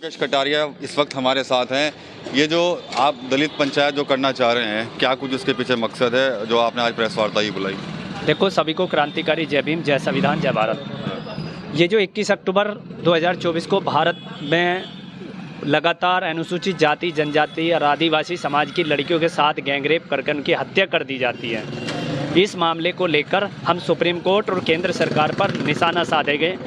मुकेश कटारिया इस वक्त हमारे साथ हैं। ये जो आप दलित पंचायत जो करना चाह रहे हैं, क्या कुछ उसके पीछे मकसद है जो आपने आज प्रेस वार्ता ही बुलाई? देखो, सभी को क्रांतिकारी जय भीम, जय संविधान, जय भारत। ये जो 21 अक्टूबर 2024 को भारत में लगातार अनुसूचित जाति, जनजाति और आदिवासी समाज की लड़कियों के साथ गैंगरेप करके उनकी हत्या कर दी जाती है, इस मामले को लेकर हम सुप्रीम कोर्ट और केंद्र सरकार पर निशाना साधेंगे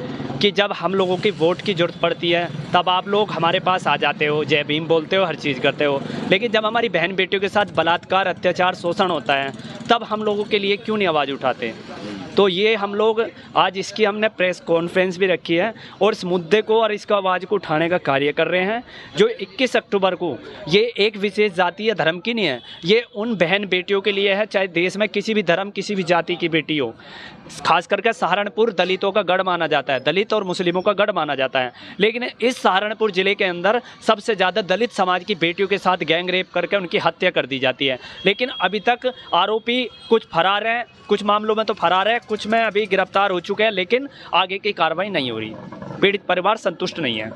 कि जब हम लोगों की वोट की ज़रूरत पड़ती है तब आप लोग हमारे पास आ जाते हो, जय भीम बोलते हो, हर चीज़ करते हो, लेकिन जब हमारी बहन बेटियों के साथ बलात्कार, अत्याचार, शोषण होता है तब हम लोगों के लिए क्यों नहीं आवाज़ उठाते? तो ये हम लोग आज इसकी हमने प्रेस कॉन्फ्रेंस भी रखी है और इस मुद्दे को और इसका आवाज़ को उठाने का कार्य कर रहे हैं। जो 21 अक्टूबर को ये एक विशेष जाति या धर्म की नहीं है, ये उन बहन बेटियों के लिए है, चाहे देश में किसी भी धर्म, किसी भी जाति की बेटी हो। खास करके सहारनपुर दलितों का गढ़ माना जाता है, दलित और मुस्लिमों का गढ़ माना जाता है, लेकिन इस सहारनपुर ज़िले के अंदर सबसे ज़्यादा दलित समाज की बेटियों के साथ गैंग रेप करके उनकी हत्या कर दी जाती है। लेकिन अभी तक आरोपी कुछ फरार हैं, कुछ मामलों में तो फरार है, कुछ में अभी गिरफ्तार हो चुके हैं, लेकिन आगे की कार्रवाई नहीं हो रही। पीड़ित परिवार संतुष्ट नहीं है।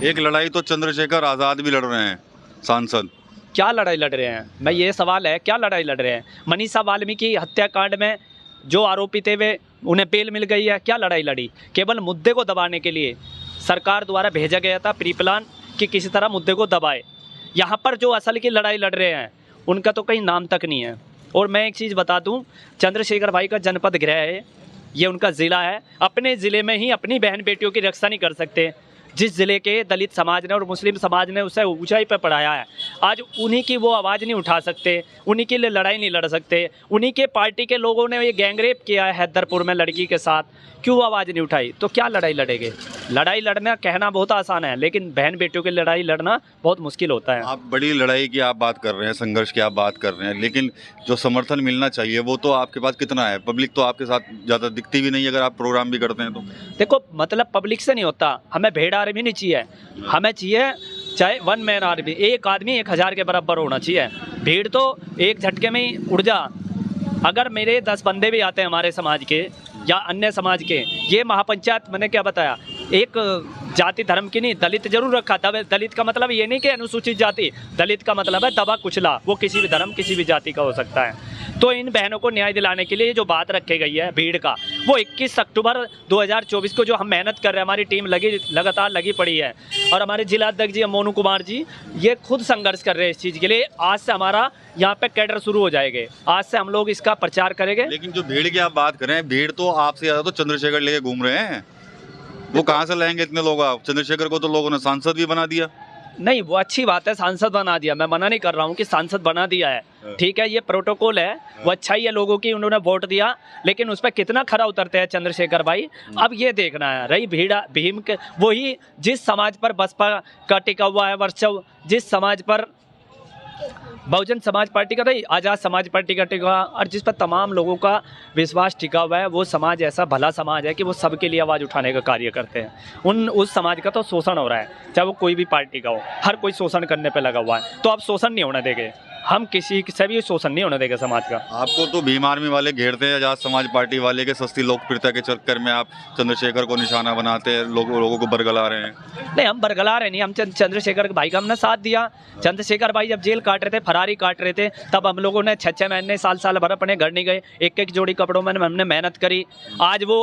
एक लड़ाई तो चंद्रशेखर आज़ाद भी लड़ रहे हैं, सांसद। क्या लड़ाई लड़ रहे हैं? मैं ये सवाल है, क्या लड़ाई लड़ रहे हैं? मनीषा वाल्मीकि हत्याकांड में जो आरोपी थे वे उन्हें बेल मिल गई है, क्या लड़ाई लड़ी? केवल मुद्दे को दबाने के लिए सरकार द्वारा भेजा गया था प्री प्लान कि किसी तरह मुद्दे को दबाए। यहाँ पर जो असल की लड़ाई लड़ रहे हैं उनका तो कहीं नाम तक नहीं है। और मैं एक चीज़ बता दूं, चंद्रशेखर भाई का जनपद गृह है, ये उनका ज़िला है, अपने ज़िले में ही अपनी बहन बेटियों की रक्षा नहीं कर सकते। जिस ज़िले के दलित समाज ने और मुस्लिम समाज ने उसे ऊंचाई पर पढ़ाया है, आज उन्हीं की वो आवाज़ नहीं उठा सकते, उन्हीं के लिए लड़ाई नहीं लड़ सकते। उन्हीं के पार्टी के लोगों ने ये गैंगरेप किया है हैदरपुर में लड़की के साथ, क्यों आवाज़ नहीं उठाई? तो क्या लड़ाई लड़ेंगे? लड़ाई लड़ना कहना बहुत आसान है, लेकिन बहन बेटियों की लड़ाई लड़ना बहुत मुश्किल होता है। आप बड़ी लड़ाई की आप बात कर रहे हैं, संघर्ष की आप बात कर रहे हैं, लेकिन जो समर्थन मिलना चाहिए वो तो आपके पास कितना है? पब्लिक तो आपके साथ ज़्यादा दिखती भी नहीं अगर आप प्रोग्राम भी करते हैं तो। देखो, मतलब पब्लिक से नहीं होता, हमें भेड़ आर्मी नहीं चाहिए, हमें चाहिए चाहे वन मैन आर्मी, एक आदमी 1000 के बराबर होना चाहिए। भीड़ तो एक झटके में ही उड़ जा। अगर मेरे 10 बंदे भी आते हैं हमारे समाज के या अन्य समाज के, ये महापंचायत मैंने क्या बताया, एक जाति धर्म की नहीं, दलित जरूर रखा था। दलित का मतलब ये नहीं कि अनुसूचित जाति, दलित का मतलब है दबा कुचला, वो किसी भी धर्म, किसी भी जाति का हो सकता है। तो इन बहनों को न्याय दिलाने के लिए जो बात रखी गई है भीड़ का, वो 21 अक्टूबर 2024 को जो हम मेहनत कर रहे हैं, हमारी टीम लगातार लगी पड़ी है और हमारे जिला अध्यक्ष जी मोनू कुमार जी ये खुद संघर्ष कर रहे हैं इस चीज़ के लिए। आज से हमारा यहाँ पे कैडर शुरू हो जाएंगे, आज से हम लोग इसका प्रचार करेंगे। लेकिन जो भीड़ की आप बात करें, भीड़ तो आपसे ज़्यादा तो चंद्रशेखर लेके घूम रहे हैं, वो कहाँ से लाएंगे इतने लोग? आप चंद्रशेखर को तो लोगों ने सांसद भी बना दिया। नहीं, वो अच्छी बात है, सांसद बना दिया, मैं मना नहीं कर रहा हूँ कि सांसद बना दिया है, ठीक है, ये प्रोटोकॉल है, वो अच्छा ही है, लोगों की उन्होंने वोट दिया, लेकिन उस पर कितना खरा उतरते हैं चंद्रशेखर भाई, अब ये देखना है। रही भीम के, वही जिस समाज पर बसपा का टिका हुआ है वर्चस्व, जिस समाज पर बहुजन समाज पार्टी का नहीं, आज़ाद समाज पार्टी का टिका, और जिस पर तमाम लोगों का विश्वास टिका हुआ है, वो समाज ऐसा भला समाज है कि वो सबके लिए आवाज़ उठाने का कार्य करते हैं। उस समाज का तो शोषण हो रहा है, चाहे वो कोई भी पार्टी का हो, हर कोई शोषण करने पे लगा हुआ है। तो अब शोषण नहीं होने देंगे, हम किसी से भी शोषण नहीं होने देंगे समाज का। आपको तो भीम आर्मी वाले घेरते हैं, आजाद समाज पार्टी वाले के सस्ती लोकप्रियता के चक्कर में आप चंद्रशेखर को निशाना बनाते हैं, लोगों को बरगला रहे हैं। नहीं, हम बरगला रहे नहीं, हम चंद्रशेखर भाई का हमने साथ दिया। चंद्रशेखर भाई जब जेल काट रहे थे, फरारी काट रहे थे, तब हम लोगों ने 6 महीने, साल भर अपने घर नहीं गए, एक जोड़ी कपड़ों में हमने मेहनत करी। आज वो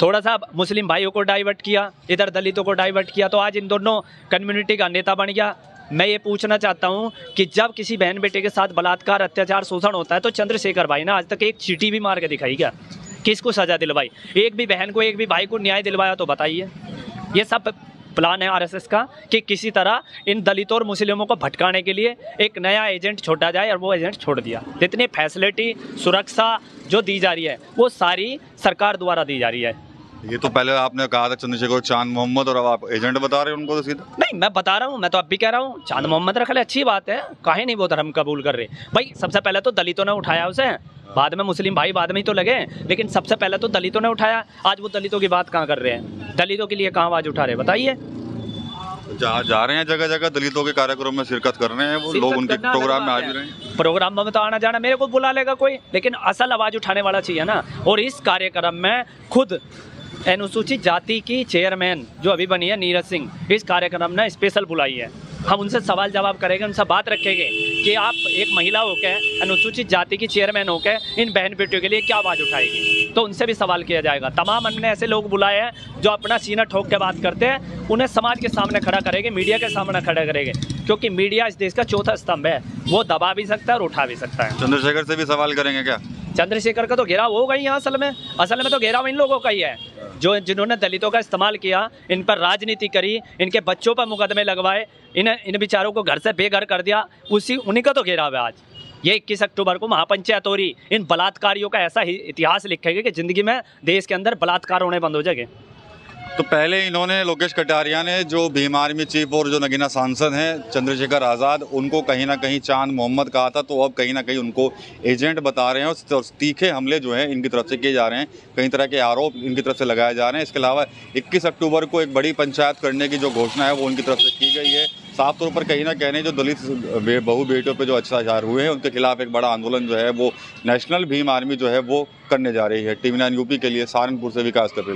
थोड़ा सा मुस्लिम भाइयों को डाइवर्ट किया, इधर दलितों को डाइवर्ट किया, तो आज इन दोनों कम्युनिटी का नेता बन गया। मैं ये पूछना चाहता हूँ कि जब किसी बहन बेटे के साथ बलात्कार, अत्याचार, शोषण होता है तो चंद्रशेखर भाई ने आज तक एक चीटी भी मार के दिखाई क्या? किसको सजा दिलवाई? एक भी बहन को, एक भी भाई को न्याय दिलवाया तो बताइए। ये सब प्लान है आरएसएस का कि किसी तरह इन दलितों और मुस्लिमों को भटकाने के लिए एक नया एजेंट छोड़ा जाए, और वो एजेंट छोड़ दिया। जितनी फैसिलिटी, सुरक्षा जो दी जा रही है वो सारी सरकार द्वारा दी जा रही है। ये तो पहले आपने कहा था चंद्रशेखर चांद मोहम्मद, और अब आप एजेंट बता रहे हैं उनको तो सीधा। नहीं, मैं बता रहा हूँ, मैं तो अब भी कह रहा हूँ चांद मोहम्मद रख ले, अच्छी बात है, काहे नहीं वो धर्म कबूल कर रहे भाई? सबसे पहले तो दलितों ने उठाया उसे, बाद में मुस्लिम भाई बाद में ही तो लगे, लेकिन सबसे पहले तो दलितों ने उठाया। आज वो दलितों की बात कहाँ कर रहे हैं? दलितों के लिए कहाँ आवाज उठा रहे हैं बताइए? जहाँ जा रहे हैं जगह जगह दलितों के कार्यक्रम में शिरकत कर रहे हैं, वो लोग उनके प्रोग्राम में आ भी रहे हैं। प्रोग्राम में तो आना जाना, मेरे को बुला लेगा कोई, लेकिन असल आवाज उठाने वाला चाहिए ना। और इस कार्यक्रम में खुद अनुसूचित जाति की चेयरमैन जो अभी बनी है नीरज सिंह, इस कार्यक्रम ने स्पेशल बुलाई है। हम उनसे सवाल जवाब करेंगे, उनसे बात रखेंगे कि आप एक महिला होकर अनुसूचित जाति की चेयरमैन होकर इन बहन बेटियों के लिए क्या आवाज़ उठाएगी, तो उनसे भी सवाल किया जाएगा। तमाम हमने ऐसे लोग बुलाए हैं जो अपना सीना ठोक के बात करते हैं, उन्हें समाज के सामने खड़ा करेंगे, मीडिया के सामने खड़ा करेंगे, क्योंकि मीडिया इस देश का चौथा स्तंभ है, वो दबा भी सकता है और उठा भी सकता है। चंद्रशेखर से भी सवाल करेंगे क्या? चंद्रशेखर का तो घेराव होगा ही यहाँ असल में तो घेराव इन लोगों का ही है जो जिन्होंने दलितों का इस्तेमाल किया, इन पर राजनीति करी, इनके बच्चों पर मुकदमे लगवाए, इन बेचारों को घर से बेघर कर दिया, उन्हीं का तो घेराव है आज। ये 21 अक्टूबर को महापंचायत हो रही, इन बलात्कारियों का ऐसा ही इतिहास लिखेगा कि ज़िंदगी में देश के अंदर बलात्कार होने बंद हो जाएंगे। तो पहले इन्होंने लोकेश कटारिया ने जो भीम आर्मी चीफ और जो नगीना सांसद हैं चंद्रशेखर आज़ाद, उनको कहीं ना कहीं चांद मोहम्मद कहा था, तो अब कहीं ना कहीं उनको एजेंट बता रहे हैं और तीखे हमले जो हैं इनकी तरफ से किए जा रहे हैं, कई तरह के आरोप इनकी तरफ से लगाए जा रहे हैं। इसके अलावा 21 अक्टूबर को एक बड़ी पंचायत करने की जो घोषणा है वो उनकी तरफ से की गई है। साफ तौर पर कहीं ना कहीं जो दलित बहू बेटियों पे जो अत्याचार हुए हैं उनके खिलाफ एक बड़ा आंदोलन जो है वो नेशनल भीम आर्मी जो है वो करने जा रही है। TV9 यूपी के लिए सहारनपुर से विकास कपिल।